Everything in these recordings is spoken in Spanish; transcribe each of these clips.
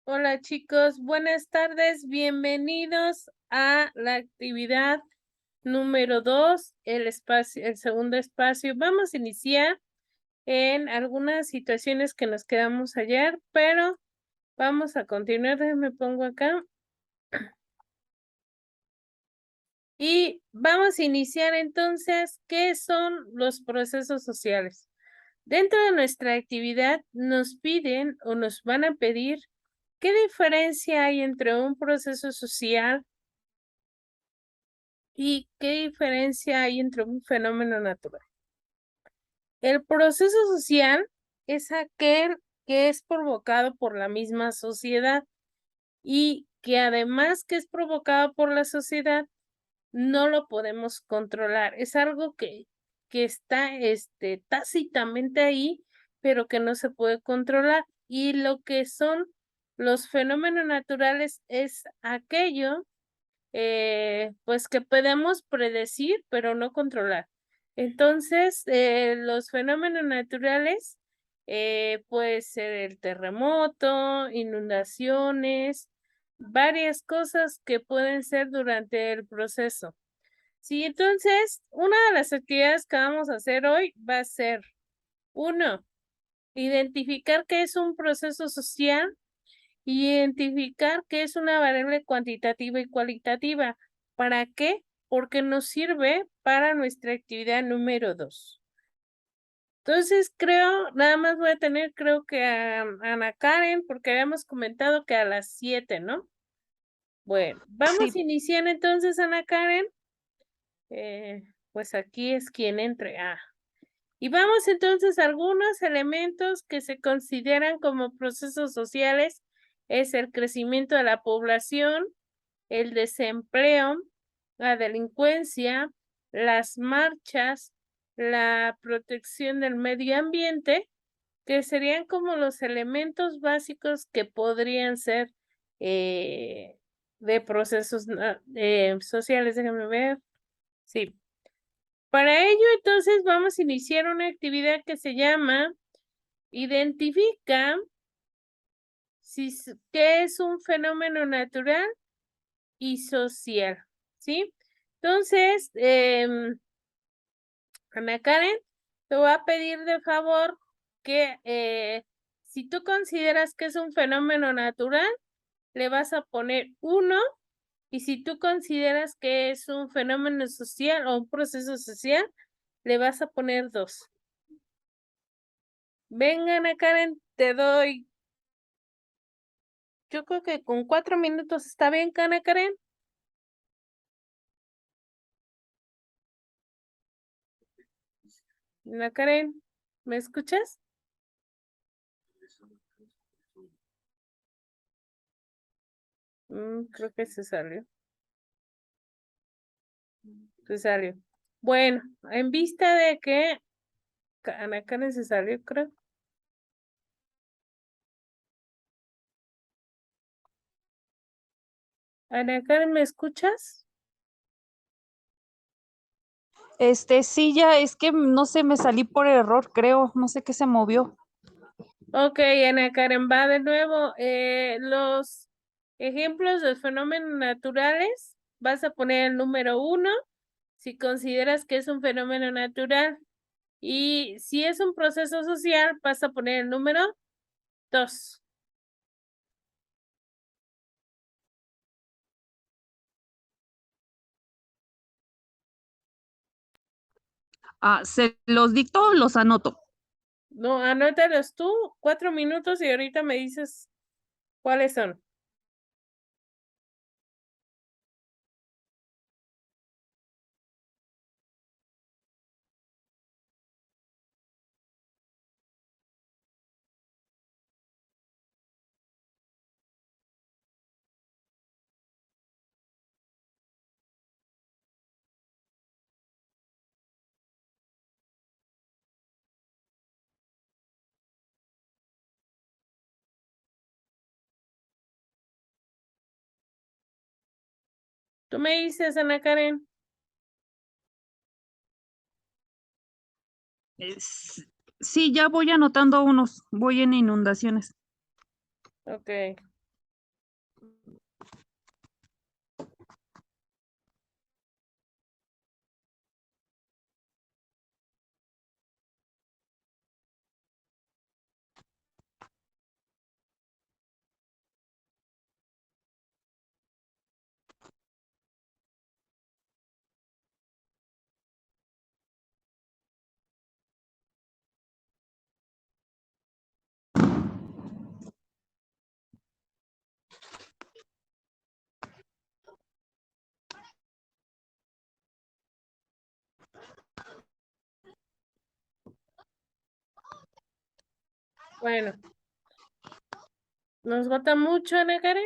Hola chicos, buenas tardes, bienvenidos a la actividad número 2, el segundo espacio. Vamos a iniciar en algunas situaciones que nos quedamos ayer, pero vamos a continuar. Me pongo acá y vamos a iniciar entonces. ¿Qué son los procesos sociales? Dentro de nuestra actividad nos piden o nos van a pedir qué diferencia hay entre un proceso social y qué diferencia hay entre un fenómeno natural. El proceso social es aquel que es provocado por la misma sociedad y que además que es provocado por la sociedad, no lo podemos controlar. Es algo que está tácitamente ahí, pero que no se puede controlar. Y lo que son los fenómenos naturales es aquello pues que podemos predecir, pero no controlar. Entonces, los fenómenos naturales, puede ser el terremoto, inundaciones, varias cosas que pueden ser durante el proceso. Sí, entonces, una de las actividades que vamos a hacer hoy va a ser, uno, identificar qué es un proceso social. Identificar qué es una variable cuantitativa y cualitativa. ¿Para qué? Porque nos sirve para nuestra actividad número 2. Entonces, nada más voy a tener, creo que a Ana Karen, porque habíamos comentado que a las 7, ¿no? Bueno, vamos Sí, a iniciar entonces, Ana Karen. Pues aquí es quien entre. Y vamos entonces a algunos elementos que se consideran como procesos sociales, es el crecimiento de la población, el desempleo, la delincuencia, las marchas, la protección del medio ambiente, que serían como los elementos básicos que podrían ser de procesos sociales. Déjame ver. Sí. Para ello, entonces, vamos a iniciar una actividad que se llama Identifica qué es un fenómeno natural y social, ¿sí? Entonces, Ana Karen, te voy a pedir de favor que si tú consideras que es un fenómeno natural, le vas a poner 1, y si tú consideras que es un fenómeno social o un proceso social, le vas a poner 2. Venga, Ana Karen, te doy, yo creo que con 4 minutos está bien, Ana Karen. Ana Karen, ¿me escuchas? Creo que se salió. Se salió. Bueno, en vista de que Ana Karen se salió, creo. Ana Karen, ¿me escuchas? sí, ya es que no sé, me salí por error, creo, no sé qué se movió. Ok, Ana Karen, va de nuevo. Los ejemplos de fenómenos naturales, vas a poner el número 1 si consideras que es un fenómeno natural. Y si es un proceso social, vas a poner el número 2. ¿Se los dicto o los anoto? No, anótalos tú, 4 minutos y ahorita me dices cuáles son. Tú me dices, Ana Karen. Sí, ya voy anotando unos, voy en inundaciones. Ok. Bueno, ¿nos vota mucho, Ana Karen?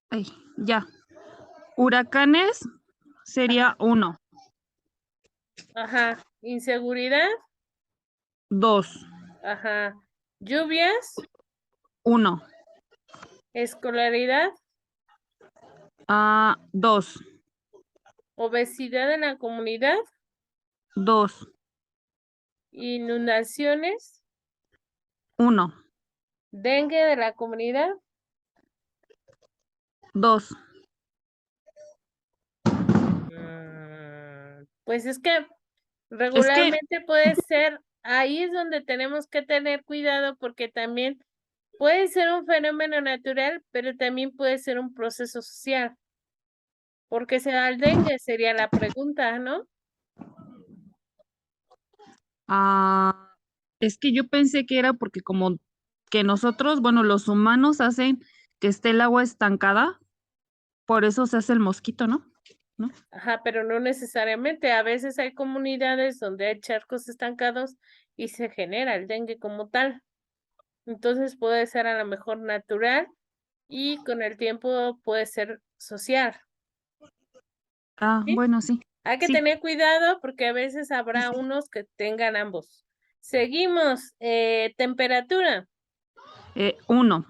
Ay, ya. Huracanes sería 1. Ajá. Inseguridad. 2. Ajá. Lluvias. 1. Escolaridad. 2. Obesidad en la comunidad. 2. Inundaciones. 1. Dengue de la comunidad. 2. Pues es que Es que, regularmente puede ser, ahí es donde tenemos que tener cuidado porque también puede ser un fenómeno natural, pero también puede ser un proceso social. ¿Por qué se da el dengue? Sería la pregunta, ¿no? es que yo pensé que era porque como que nosotros, bueno, los humanos hacen que esté el agua estancada, por eso se hace el mosquito, ¿no? ¿No? Ajá, pero no necesariamente. A veces hay comunidades donde hay charcos estancados y se genera el dengue como tal. Entonces puede ser a lo mejor natural y con el tiempo puede ser social. ¿Sí? Bueno, sí. Hay que Sí, tener cuidado porque a veces sí, habrá sí. unos que tengan ambos. Seguimos. Temperatura, 1.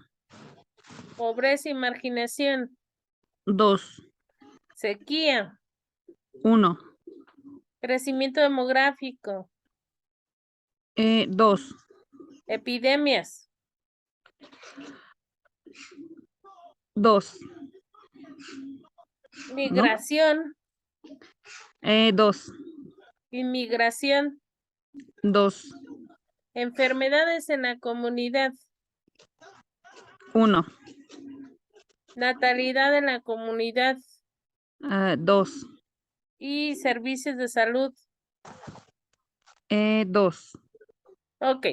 pobreza y marginación, 2. sequía, 1. crecimiento demográfico, 2. epidemias, 2. ¿No? migración, 2. inmigración, 2. enfermedades en la comunidad, 1. natalidad en la comunidad 2. y servicios de salud. 2. Ok.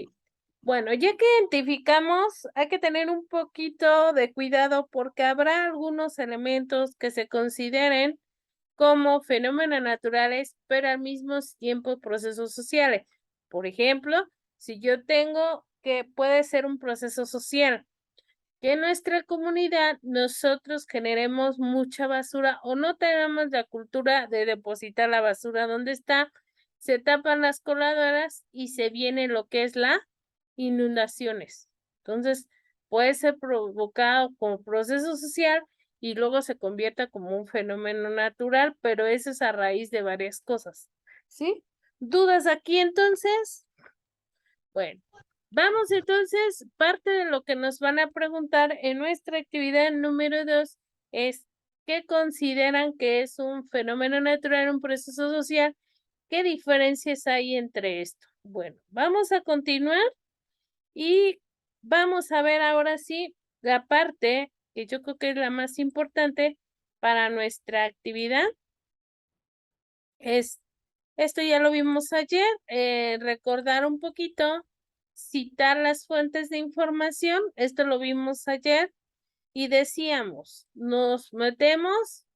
Bueno, ya que identificamos, hay que tener un poquito de cuidado porque habrá algunos elementos que se consideren como fenómenos naturales, pero al mismo tiempo procesos sociales. Por ejemplo, si yo tengo que puede ser un proceso social, que en nuestra comunidad nosotros generemos mucha basura o no tenemos la cultura de depositar la basura donde está, se tapan las coladeras y se viene lo que es la inundaciones. Entonces, puede ser provocado como proceso social y luego se convierta como un fenómeno natural, pero eso es a raíz de varias cosas. ¿Sí? ¿Dudas aquí entonces? Bueno, vamos entonces, parte de lo que nos van a preguntar en nuestra actividad número 2 es ¿qué consideran que es un fenómeno natural, un proceso social? ¿Qué diferencias hay entre esto? Bueno, vamos a continuar y vamos a ver ahora sí la parte que yo creo que es la más importante para nuestra actividad. Esto ya lo vimos ayer, recordar un poquito, citar las fuentes de información, esto lo vimos ayer y decíamos, nos metemos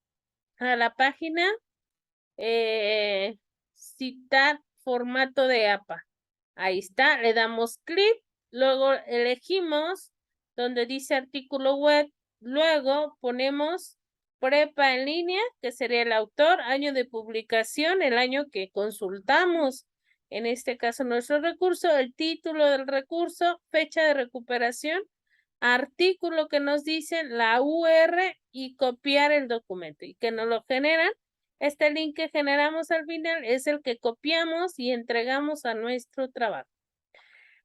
a la página, citar formato de APA. Ahí está, le damos clic, luego elegimos donde dice artículo web, luego ponemos prepa en línea, que sería el autor, año de publicación, el año que consultamos, en este caso nuestro recurso, el título del recurso, fecha de recuperación, artículo que nos dice la UR y copiar el documento y que nos lo generan. Este link que generamos al final es el que copiamos y entregamos a nuestro trabajo.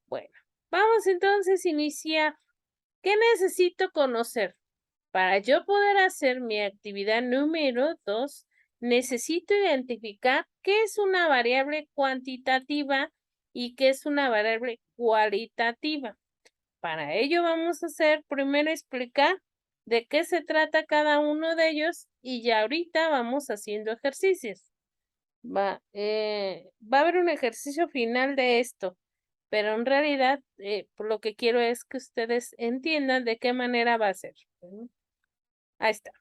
Bueno, vamos entonces a iniciar. ¿Qué necesito conocer? Para yo poder hacer mi actividad número 2, necesito identificar qué es una variable cuantitativa y qué es una variable cualitativa. Para ello vamos a hacer primero explicar de qué se trata cada uno de ellos y ya ahorita vamos haciendo ejercicios. Va a haber un ejercicio final de esto, pero en realidad por lo que quiero es que ustedes entiendan de qué manera va a ser. Ahí está.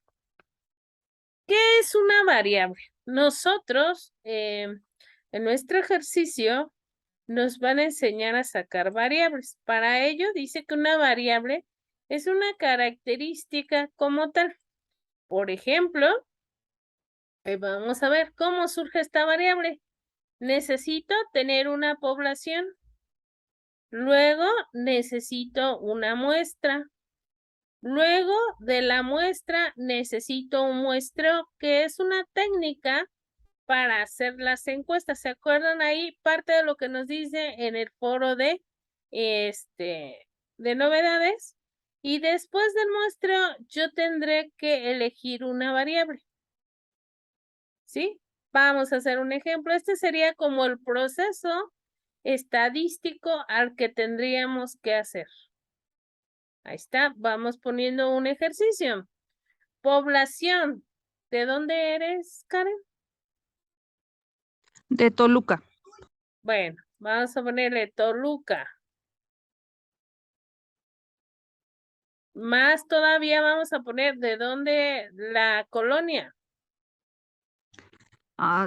¿Qué es una variable? nosotros en nuestro ejercicio nos van a enseñar a sacar variables. Para ello dice que una variable es una característica como tal. Por ejemplo, vamos a ver cómo surge esta variable. Necesito tener una población. Luego necesito una muestra. Luego de la muestra necesito un muestreo, que es una técnica para hacer las encuestas. ¿Se acuerdan ahí? Parte de lo que nos dice en el foro de novedades. Y después del muestreo, yo tendré que elegir una variable. ¿Sí? Vamos a hacer un ejemplo. Este sería como el proceso estadístico al que tendríamos que hacer. Ahí está. Vamos poniendo un ejercicio. Población. ¿De dónde eres, Karen? De Toluca. Bueno, vamos a ponerle Toluca. Más todavía vamos a poner de dónde la colonia.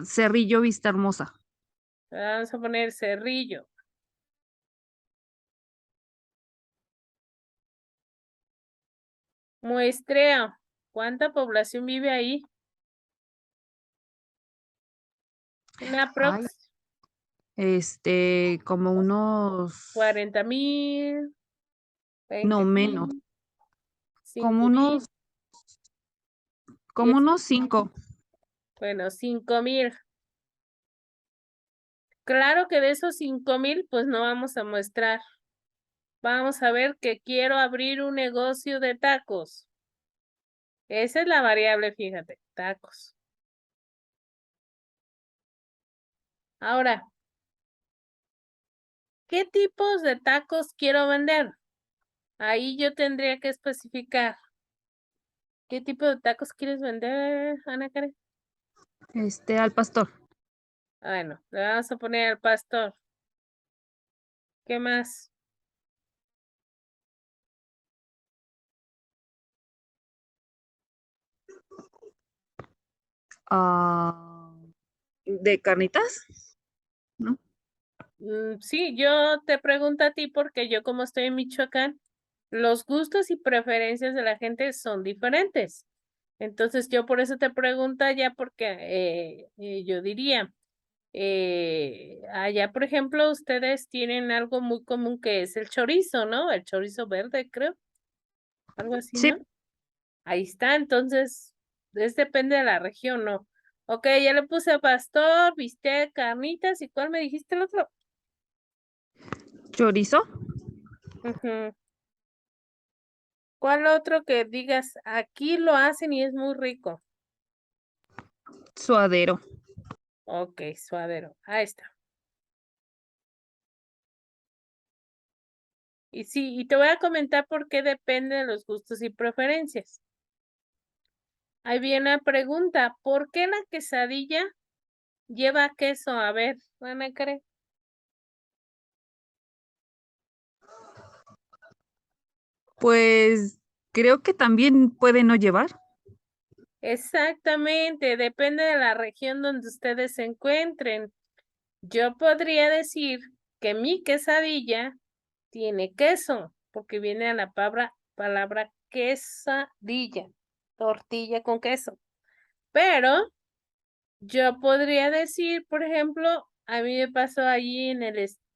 Cerrillo Vista Hermosa. Vamos a poner Cerrillo. Muestreo. ¿Cuánta población vive ahí? Una Ay, como unos, 40,000, no 20,000, menos, 5,000, como 10,000. unos 5. Bueno, 5,000. Claro que de esos 5,000, pues no vamos a muestrar. Vamos a ver que quiero abrir un negocio de tacos. Esa es la variable, fíjate, tacos. Ahora, ¿qué tipos de tacos quiero vender? Ahí yo tendría que especificar. ¿Qué tipo de tacos quieres vender, Ana Karen? Al pastor. Bueno, le vamos a poner al pastor. ¿Qué más? ¿De carnitas? ¿No? Sí, yo te pregunto a ti porque yo como estoy en Michoacán, los gustos y preferencias de la gente son diferentes. Entonces yo por eso te pregunto allá porque yo diría, allá por ejemplo ustedes tienen algo muy común que es el chorizo, ¿no? El chorizo verde, creo. Algo así, Sí, ¿no? Ahí está, entonces, depende de la región, ¿no? Ok, ya le puse pastor, bistec, carnitas, ¿y cuál me dijiste el otro? chorizo, Ujú. ¿Cuál otro que digas, aquí lo hacen y es muy rico? suadero. Ok, suadero, ahí está. Y sí, y te voy a comentar por qué depende de los gustos y preferencias. Ahí viene la pregunta, ¿por qué la quesadilla lleva queso? A ver, Ana Karen. Pues creo que también puede no llevar. Exactamente, depende de la región donde ustedes se encuentren. Yo podría decir que mi quesadilla tiene queso, porque viene a la palabra quesadilla, tortilla con queso. Pero yo podría decir, por ejemplo, a mí me pasó allí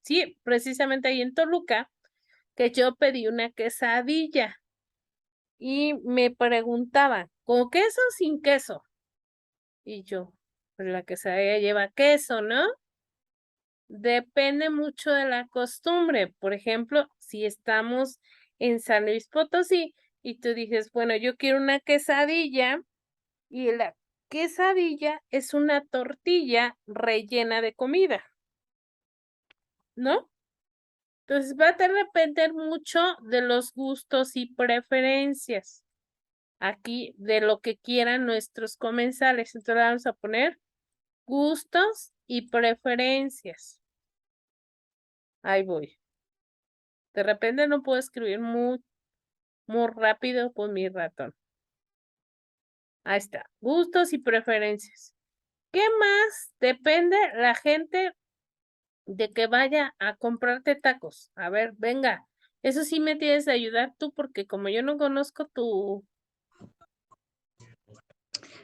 sí, precisamente ahí en Toluca, que yo pedí una quesadilla y me preguntaban, ¿con queso o sin queso? Y yo, pues la quesadilla lleva queso, ¿no? Depende mucho de la costumbre. Por ejemplo, si estamos en San Luis Potosí y tú dices, bueno, yo quiero una quesadilla y la quesadilla es una tortilla rellena de comida, ¿no? Entonces va a depender mucho de los gustos y preferencias. Aquí, de lo que quieran nuestros comensales. Entonces vamos a poner gustos y preferencias. Ahí voy. De repente no puedo escribir muy rápido con mi ratón. Ahí está. Gustos y preferencias. ¿Qué más depende la gente de que vaya a comprarte tacos? A ver, venga. Eso sí me tienes de ayudar tú, porque como yo no conozco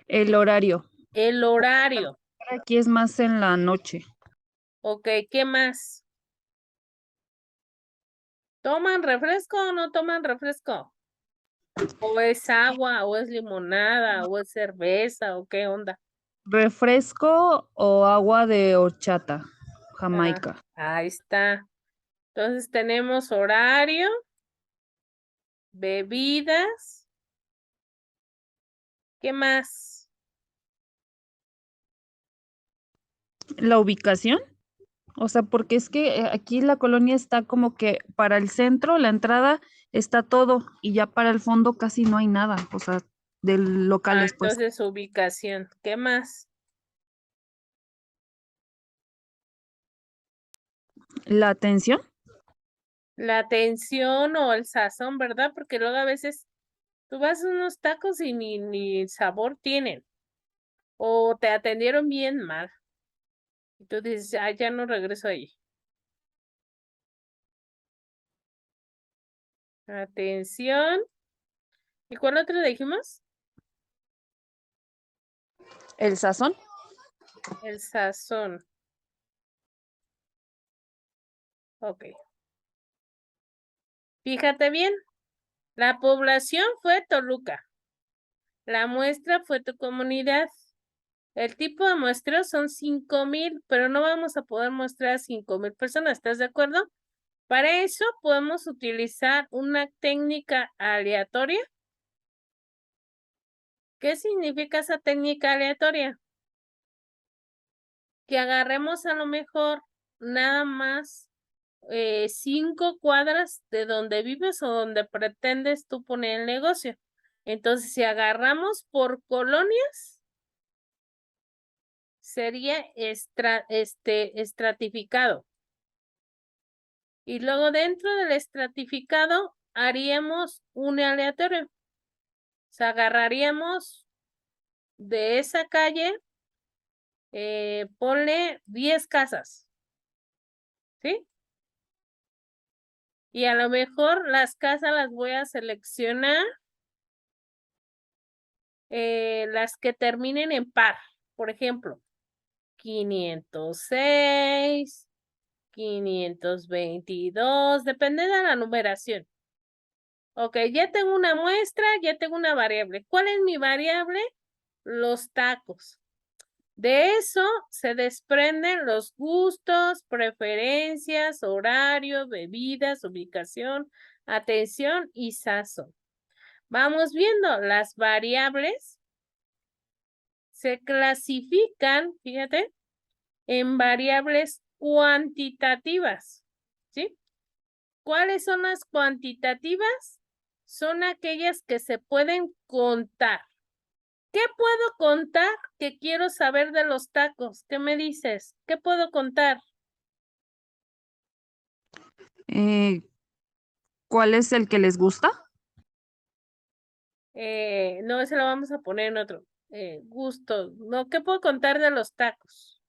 El horario. el horario. Aquí es más en la noche. Ok, ¿qué más? ¿Toman refresco o no toman refresco? ¿O es agua, o es limonada, o es cerveza, o qué onda? ¿Refresco o agua de horchata? Ah, Jamaica. ahí está. Entonces tenemos horario, bebidas. ¿Qué más? ¿La ubicación? O sea, porque es que aquí la colonia está como que para el centro, la entrada está todo y ya para el fondo casi no hay nada, o sea, de Ah, locales, pues. entonces ubicación. ¿Qué más? La atención, La atención o el sazón, ¿verdad? Porque luego a veces tú vas a unos tacos y ni sabor tienen. O te atendieron bien mal. Y tú dices, ah, ya no regreso ahí. Atención. ¿Y cuál otro dijimos? el sazón, El sazón. Ok. Fíjate bien. La población fue Toluca. La muestra fue tu comunidad. El tipo de muestreo son 5,000, pero no vamos a poder mostrar a 5,000 personas, ¿estás de acuerdo? Para eso podemos utilizar una técnica aleatoria. ¿Qué significa esa técnica aleatoria? Que agarremos a lo mejor nada más 5 cuadras de donde vives o donde pretendes tú poner el negocio. Entonces, si agarramos por colonias, sería estratificado. Y luego dentro del estratificado haríamos un aleatorio. O sea, agarraríamos de esa calle, ponle 10 casas, ¿sí? Y a lo mejor las casas las voy a seleccionar, las que terminen en par. Por ejemplo, 506, 522, depende de la numeración. Ok, ya tengo una muestra, ya tengo una variable. ¿Cuál es mi variable? Los tacos. De eso se desprenden los gustos, preferencias, horario, bebidas, ubicación, atención y sazón. Vamos viendo las variables. Se clasifican, fíjate, en variables cuantitativas, ¿sí? ¿Cuáles son las cuantitativas? Son aquellas que se pueden contar. ¿Qué puedo contar que quiero saber de los tacos? ¿Qué me dices? ¿Qué puedo contar? ¿cuál es el que les gusta? No, ese lo vamos a poner en otro. Gusto. No, ¿qué puedo contar de los tacos?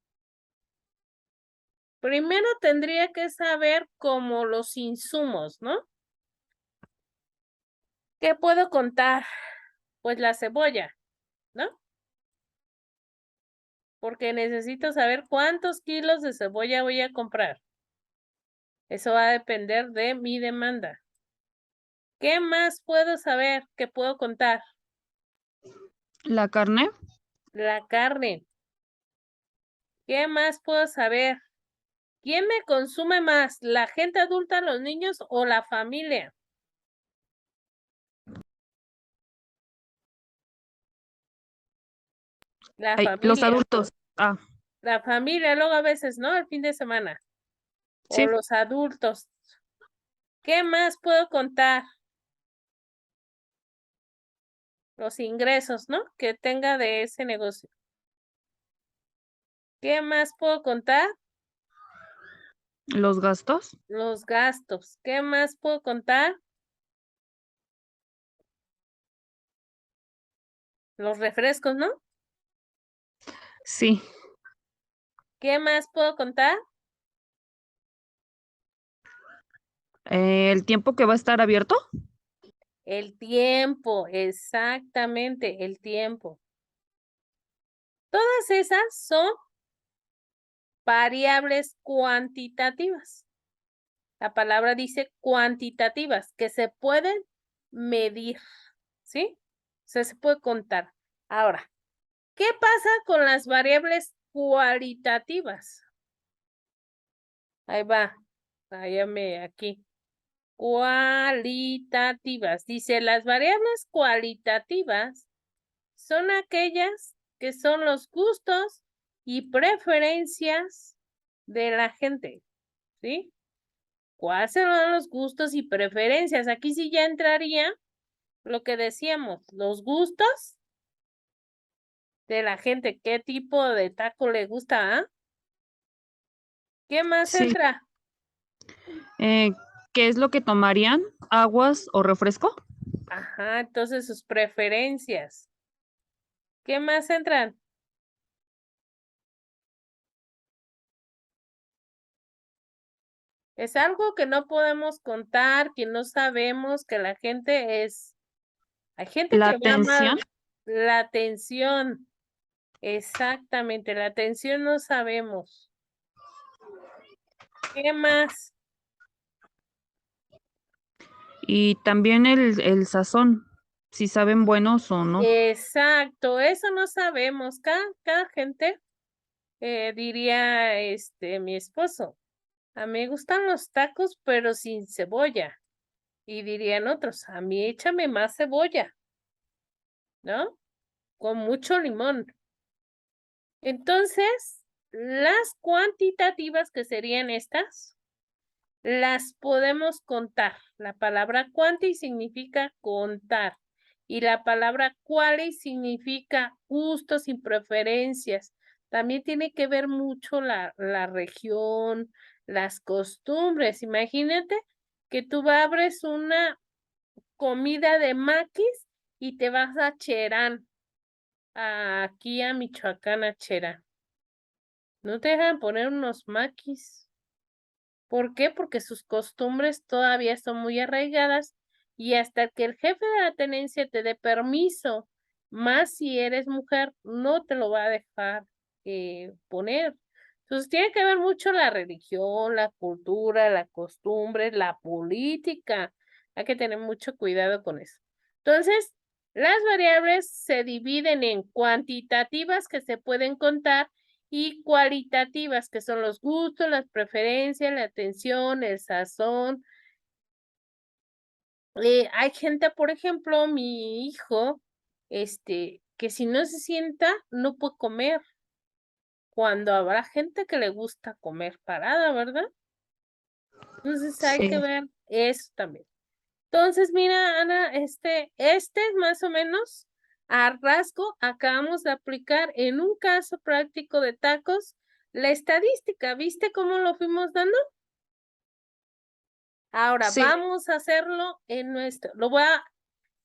Primero tendría que saber como los insumos, ¿no? ¿Qué puedo contar? Pues la cebolla, ¿no? Porque necesito saber cuántos kilos de cebolla voy a comprar. Eso va a depender de mi demanda. ¿Qué más puedo saber que puedo contar? La carne, La carne. ¿Qué más puedo saber? ¿Quién me consume más? ¿La gente adulta, los niños o la familia? La los familia. adultos. Ah, La familia, luego a veces, ¿no? El fin de semana. O sí, los adultos. ¿Qué más puedo contar? Los ingresos, ¿no? Que tenga de ese negocio. ¿Qué más puedo contar? los gastos, Los gastos. ¿Qué más puedo contar? Los refrescos, ¿no? Sí. ¿Qué más puedo contar? ¿El tiempo que va a estar abierto? El tiempo, exactamente, el tiempo. Todas esas son variables cuantitativas. La palabra dice cuantitativas, que se pueden medir, ¿sí? O sea, se puede contar. Ahora, ¿qué pasa con las variables cualitativas? Ahí va, váyame aquí. Cualitativas. Dice, las variables cualitativas son aquellas que son los gustos y preferencias de la gente, ¿sí? ¿Cuáles son los gustos y preferencias? Aquí sí ya entraría lo que decíamos, los gustos de la gente, qué tipo de taco le gusta, ¿ah? ¿Qué más Sí. entra? ¿Qué es lo que tomarían? ¿Aguas o refresco? Ajá, entonces sus preferencias. ¿Qué más entran? Es algo que no podemos contar, que no sabemos, que la gente es... Hay gente ¿La que va atención? mal. La atención, exactamente, la atención no sabemos. ¿Qué más? Y también el sazón, si saben buenos o no. Exacto, eso no sabemos. Cada gente diría mi esposo, a mí me gustan los tacos, pero sin cebolla. Y dirían otros, a mí échame más cebolla, ¿no? Con mucho limón. Entonces, las cuantitativas que serían estas, las podemos contar. La palabra quanti significa contar y la palabra quali significa gustos y preferencias. También tiene que ver mucho la región, las costumbres. Imagínate que tú abres una comida de maquis y te vas a Cherán, aquí a Michoacán, a Cherán. No te dejan poner unos maquis. ¿Por qué? Porque sus costumbres todavía son muy arraigadas y hasta que el jefe de la tenencia te dé permiso, más si eres mujer, no te lo va a dejar poner. Entonces tiene que ver mucho la religión, la cultura, la costumbre, la política. Hay que tener mucho cuidado con eso. Entonces, las variables se dividen en cuantitativas que se pueden contar y cualitativas, que son los gustos, las preferencias, la atención, el sazón. Hay gente, por ejemplo, mi hijo, que si no se sienta, no puede comer, cuando habrá gente que le gusta comer parada, ¿verdad? Entonces hay Sí. que ver eso también. Entonces, mira, Ana, es más o menos a rasgo, acabamos de aplicar en un caso práctico de tacos la estadística. ¿Viste cómo lo fuimos dando? Ahora Sí. vamos a hacerlo en lo voy a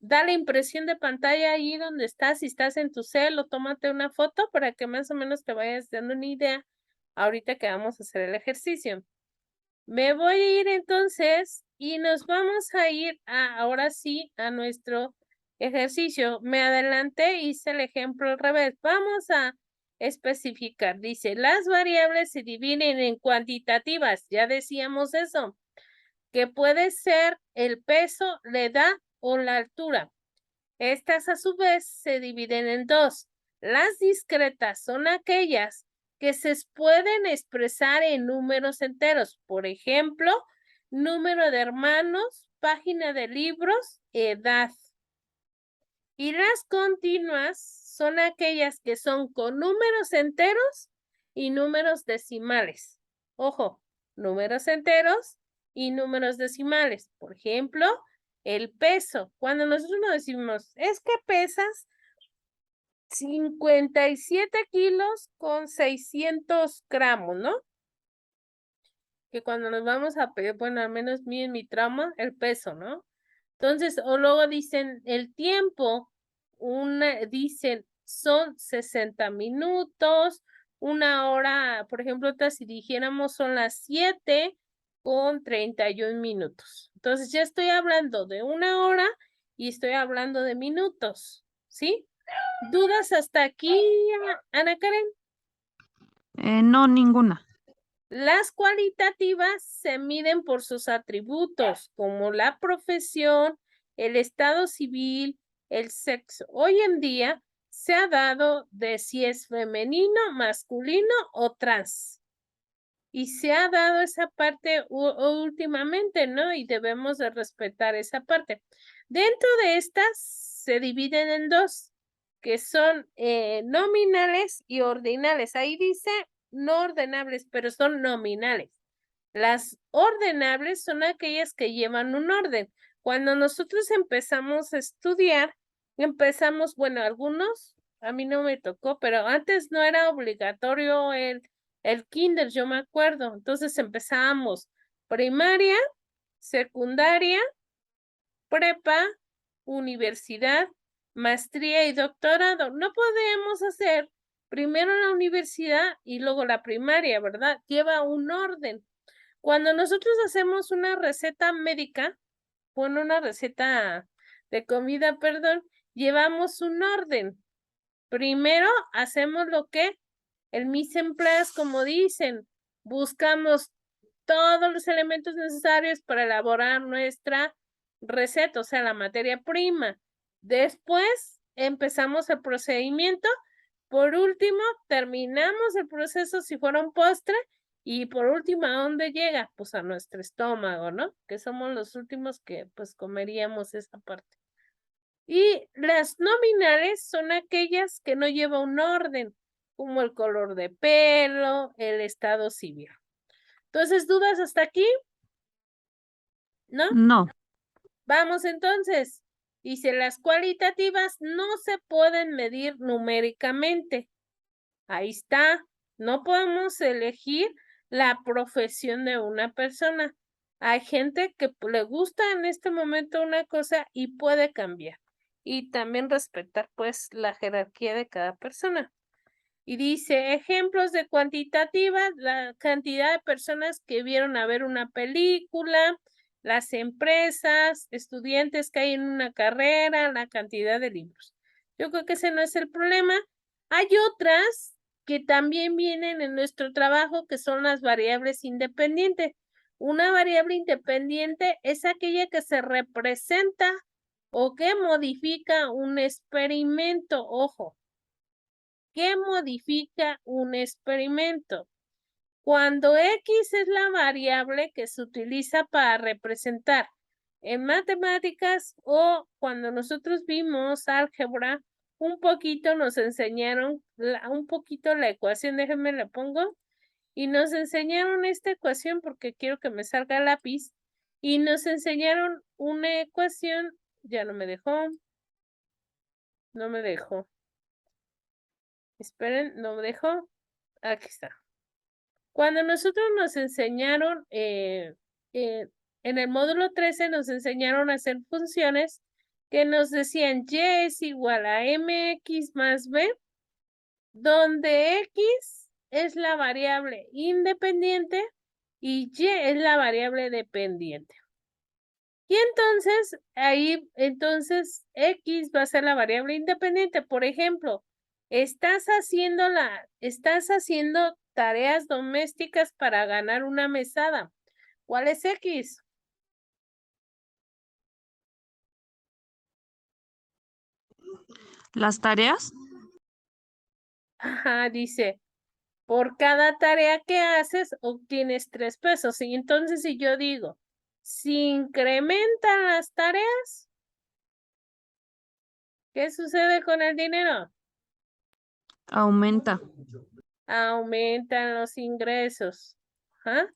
dar la impresión de pantalla ahí donde estás, si estás en tu cel o tómate una foto para que más o menos te vayas dando una idea ahorita que vamos a hacer el ejercicio. Me voy a ir entonces y nos vamos a ir ahora sí a nuestro ejercicio. Me adelanté, hice el ejemplo al revés. Vamos a especificar. Dice, las variables se dividen en cuantitativas. Ya decíamos eso, que puede ser el peso, la edad o la altura. Estas a su vez se dividen en dos. Las discretas son aquellas que se pueden expresar en números enteros. Por ejemplo, número de hermanos, página de libros, edad. Y las continuas son aquellas que son con números enteros y números decimales. Ojo, números enteros y números decimales. Por ejemplo, el peso. Cuando nosotros nos decimos, es que pesas 57 kilos con 600 gramos, ¿no? Que cuando nos vamos a pedir, bueno, al menos en mi trama, el peso, ¿no? Entonces, o luego dicen el tiempo, dicen son 60 minutos. Una hora, por ejemplo, ahorita si dijéramos son las 7:31. Entonces ya estoy hablando de una hora y estoy hablando de minutos, ¿sí? ¿Dudas hasta aquí, Ana Karen? No, ninguna. Las cualitativas se miden por sus atributos, como la profesión, el estado civil, el sexo. Hoy en día se ha dado de si es femenino, masculino o trans. Y se ha dado esa parte últimamente, ¿no? Y debemos de respetar esa parte. Dentro de estas se dividen en dos, que son nominales y ordinales. Ahí dice no ordenables, pero son nominales. Las ordenables son aquellas que llevan un orden. Cuando nosotros empezamos a estudiar, bueno, algunos, a mí no me tocó, pero antes no era obligatorio el kinder, yo me acuerdo. Entonces empezábamos primaria, secundaria, prepa, universidad, maestría y doctorado. No podemos hacer primero la universidad y luego la primaria, ¿verdad? Lleva un orden. Cuando nosotros hacemos una receta médica, bueno, una receta de comida, perdón, llevamos un orden. Primero hacemos lo que el mise en place, como dicen, buscamos todos los elementos necesarios para elaborar nuestra receta, o sea, la materia prima. Después empezamos el procedimiento. Por último, terminamos el proceso si fuera un postre. Y por último, ¿a dónde llega? Pues a nuestro estómago, ¿no? Que somos los últimos que pues comeríamos esa parte. Y las nominales son aquellas que no llevan un orden, como el color de pelo, el estado civil. Entonces, ¿dudas hasta aquí? ¿No? No. Vamos entonces. Dice, las cualitativas no se pueden medir numéricamente. Ahí está. No podemos elegir la profesión de una persona. Hay gente que le gusta en este momento una cosa y puede cambiar. Y también respetar pues la jerarquía de cada persona. Y dice, ejemplos de cuantitativas, la cantidad de personas que vieron a ver una película, las empresas, estudiantes que hay en una carrera, la cantidad de libros. Yo creo que ese no es el problema. Hay otras que también vienen en nuestro trabajo, que son las variables independientes. Una variable independiente es aquella que se representa o que modifica un experimento. Ojo, ¿qué modifica un experimento? Cuando X es la variable que se utiliza para representar en matemáticas o cuando nosotros vimos álgebra, un poquito nos enseñaron un poquito la ecuación, déjenme la pongo, y nos enseñaron esta ecuación porque quiero que me salga el lápiz, y nos enseñaron una ecuación, ya no me dejó, esperen, no me dejó, aquí está. Cuando nosotros nos enseñaron, en el módulo 13 nos enseñaron a hacer funciones que nos decían y es igual a mx más b, donde x es la variable independiente y y es la variable dependiente. Y entonces x va a ser la variable independiente. Por ejemplo, estás haciendo tareas domésticas para ganar una mesada. ¿Cuál es X? ¿Las tareas? Ajá, dice, por cada tarea que haces, obtienes 3 pesos. Y entonces, si yo digo, si incrementan las tareas, ¿qué sucede con el dinero? Aumenta. Aumentan los ingresos. Ajá.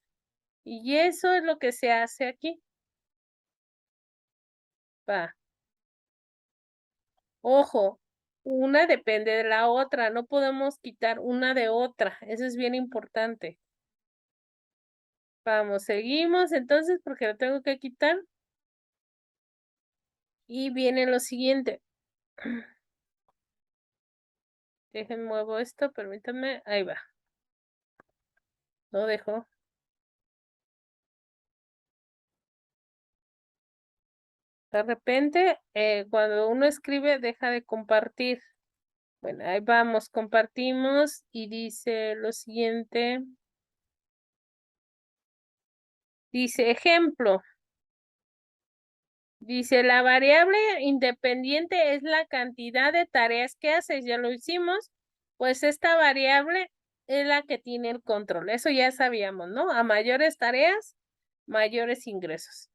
Y eso es lo que se hace aquí. Va. Ojo, una depende de la otra, no podemos quitar una de otra, eso es bien importante. Vamos, seguimos entonces porque lo tengo que quitar. Y viene lo siguiente. Dejen muevo esto, permítanme. Ahí va. Lo dejo. De repente, cuando uno escribe, deja de compartir. Bueno, ahí vamos, compartimos y dice lo siguiente. Dice, ejemplo. Dice, la variable independiente es la cantidad de tareas que haces. Ya lo hicimos. Pues esta variable es la que tiene el control. Eso ya sabíamos, ¿no? A mayores tareas, mayores ingresos.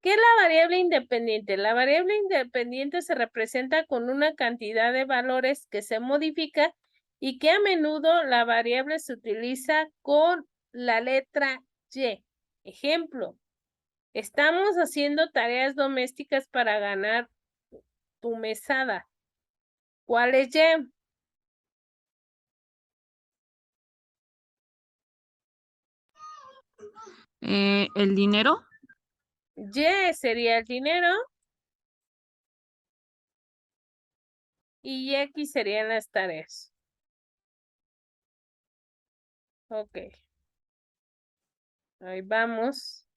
¿Qué es la variable independiente? La variable independiente se representa con una cantidad de valores que se modifica y que a menudo la variable se utiliza con la letra Y. Ejemplo, estamos haciendo tareas domésticas para ganar tu mesada. ¿Cuál es Y? El dinero. Y sería el dinero y X serían las tareas. Ok. Ahí vamos.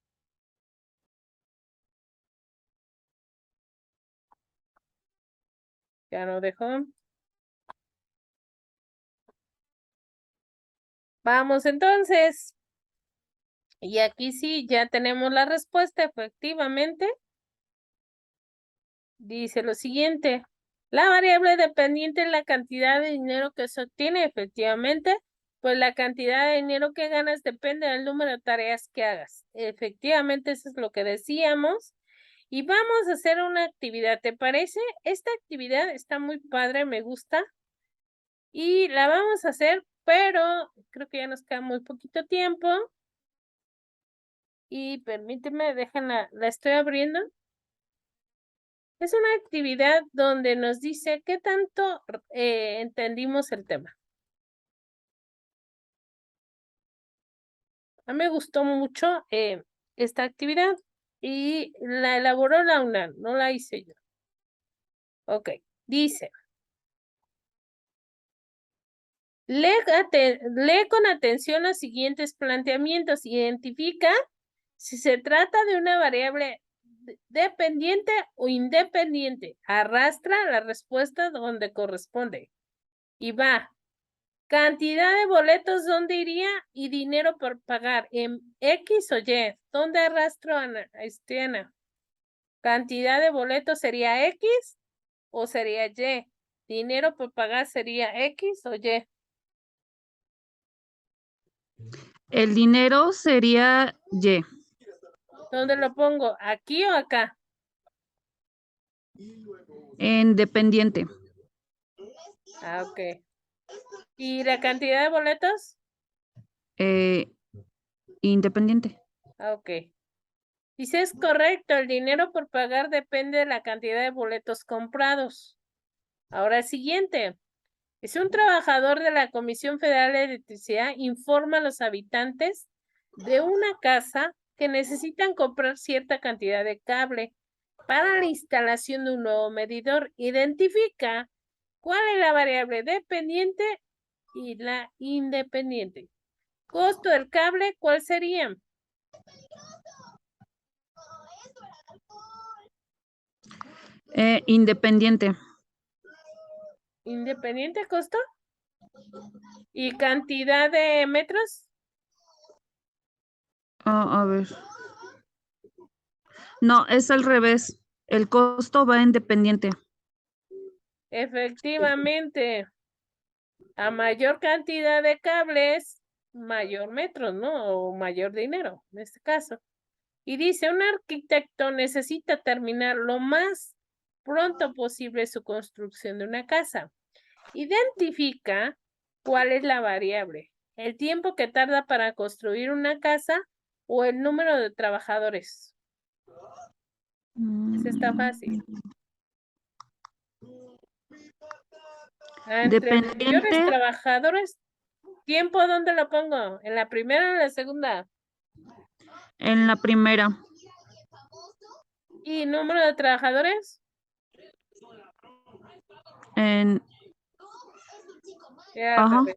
Ya lo dejó. Vamos entonces. Y aquí sí, ya tenemos la respuesta, efectivamente. Dice lo siguiente. La variable dependiente es la cantidad de dinero que se obtiene, efectivamente. Pues la cantidad de dinero que ganas depende del número de tareas que hagas. Efectivamente, eso es lo que decíamos. Y vamos a hacer una actividad, ¿te parece? Esta actividad está muy padre, me gusta. Y la vamos a hacer, pero creo que ya nos queda muy poquito tiempo. Y permíteme, déjenla, la estoy abriendo. Es una actividad donde nos dice qué tanto entendimos el tema. A mí me gustó mucho esta actividad y la elaboró la UNAM, no la hice yo. Ok, dice, lee con atención los siguientes planteamientos. Identifica si se trata de una variable dependiente o independiente. Arrastra la respuesta donde corresponde. Y va. Cantidad de boletos, ¿dónde iría? Y dinero por pagar. ¿En X o Y? ¿Dónde arrastro, Ana? Ana? Cantidad de boletos sería X o sería Y. Dinero por pagar sería X o Y. El dinero sería Y. ¿Dónde lo pongo? ¿Aquí o acá? En dependiente. Ah, ok. ¿Y la cantidad de boletos? Independiente. Ah, ok. Dice, es correcto, el dinero por pagar depende de la cantidad de boletos comprados. Ahora el siguiente. Es un trabajador de la Comisión Federal de Electricidad informa a los habitantes de una casa que necesitan comprar cierta cantidad de cable para la instalación de un nuevo medidor. Identifica cuál es la variable dependiente y la independiente. Costo del cable, ¿cuál sería? Independiente. ¿Independiente costo? ¿Y cantidad de metros? A ver. No, es al revés. El costo va en dependiente. Efectivamente. A mayor cantidad de cables, mayor metros, ¿no? O mayor dinero, en este caso. Y dice, un arquitecto necesita terminar lo más pronto posible su construcción de una casa. Identifica cuál es la variable, el tiempo que tarda para construir una casa o el número de trabajadores. Ese está fácil. Entre mayores Dependiente trabajadores, ¿tiempo dónde lo pongo? ¿En la primera o en la segunda? en la primera. ¿Y número de trabajadores? En Era al Ajá. revés.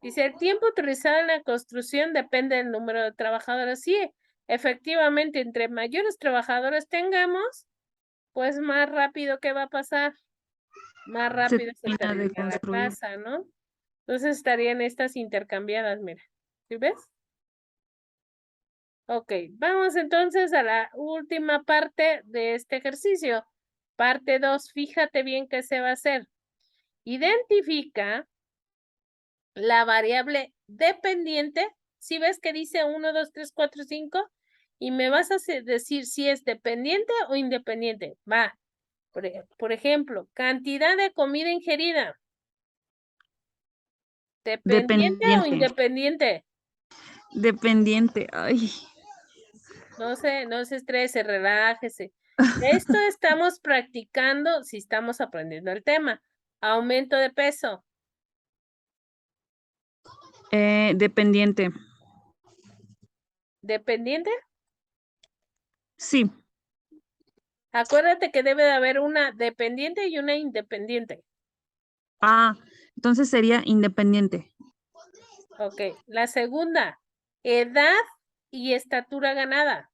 Dice, el tiempo utilizado en la construcción depende del número de trabajadores. Sí, efectivamente, entre mayores trabajadores tengamos, pues más rápido que va a pasar, más Se rápido se termina de termina la construir. casa, ¿no? Entonces estarían estas intercambiadas, mira. ¿Sí ves? Ok, vamos entonces a la última parte de este ejercicio. Parte 2, fíjate bien qué se va a hacer. Identifica la variable dependiente. Si ves que dice 1, 2, 3, 4, 5, y me vas a decir si es dependiente o independiente. Va. Por ejemplo, cantidad de comida ingerida. ¿Dependiente o Dependiente. independiente? Dependiente. Ay. No se estrese, relájese. Esto estamos practicando si estamos aprendiendo el tema. Aumento de peso. Dependiente. ¿Dependiente? Sí. Acuérdate que debe de haber una dependiente y una independiente. Ah, entonces sería independiente. Ok. La segunda, edad y estatura ganada.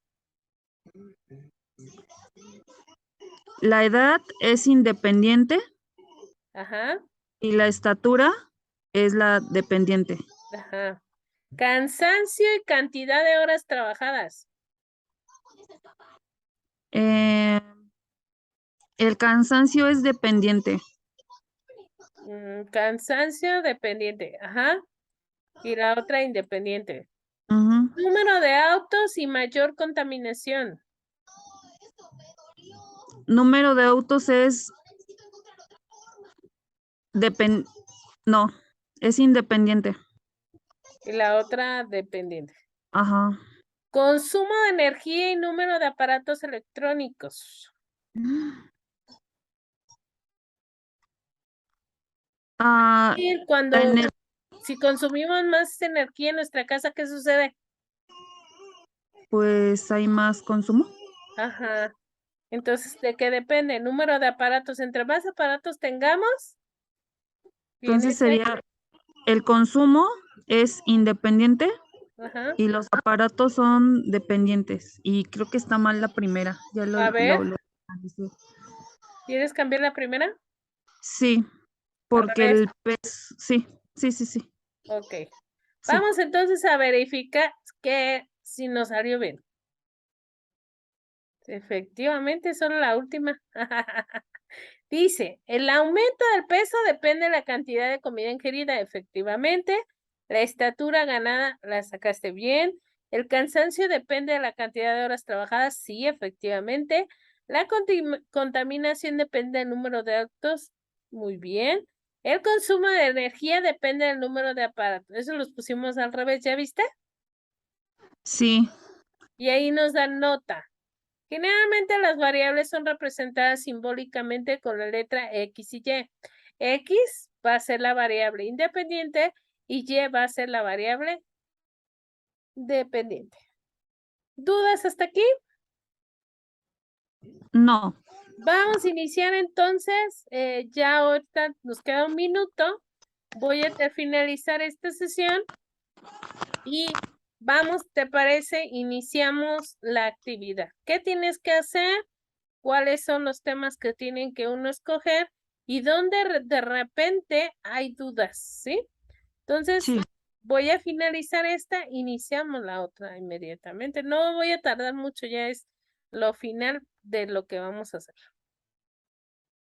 La edad es independiente Ajá, y la estatura es la dependiente. ajá. Cansancio y cantidad de horas trabajadas. Eh, el cansancio es dependiente. Cansancio dependiente. Ajá. Y la otra independiente. Ujú. Número de autos y mayor contaminación. Número de autos es no, es independiente. Y la otra dependiente. Ajá. Consumo de energía y número de aparatos electrónicos. Ah, Y la cuando, ener- si consumimos más energía en nuestra casa, ¿qué sucede? pues hay más consumo. Ajá. Entonces, ¿de qué depende? Número de aparatos. Entre más aparatos tengamos, viene Entonces ese. sería el consumo es independiente Ajá. y los aparatos son dependientes. Y creo que está mal la primera. Ya A ver, lo analicé. ¿quieres cambiar la primera? Sí, Al porque revés. el pez, sí, sí, sí, sí, Ok. sí. Vamos entonces a verificar que si nos salió bien. Efectivamente, solo la última. Dice, el aumento del peso depende de la cantidad de comida ingerida. Efectivamente, la estatura ganada la sacaste bien. El cansancio depende de la cantidad de horas trabajadas. Sí, efectivamente. La contaminación depende del número de autos. Muy bien. El consumo de energía depende del número de aparatos. Eso los pusimos al revés, ¿ya viste? Sí, Y ahí nos dan nota. Generalmente las variables son representadas simbólicamente con la letra X y Y. X va a ser la variable independiente y Y va a ser la variable dependiente. ¿Dudas hasta aquí? no. Vamos a iniciar entonces. Ya ahorita nos queda un minuto. Voy a finalizar esta sesión y vamos, ¿te parece? Iniciamos la actividad. ¿Qué tienes que hacer? ¿Cuáles son los temas que tienen que uno escoger? Y dónde de repente hay dudas, ¿sí? Entonces, Sí. voy a finalizar esta, iniciamos la otra inmediatamente. No voy a tardar mucho, ya es lo final de lo que vamos a hacer.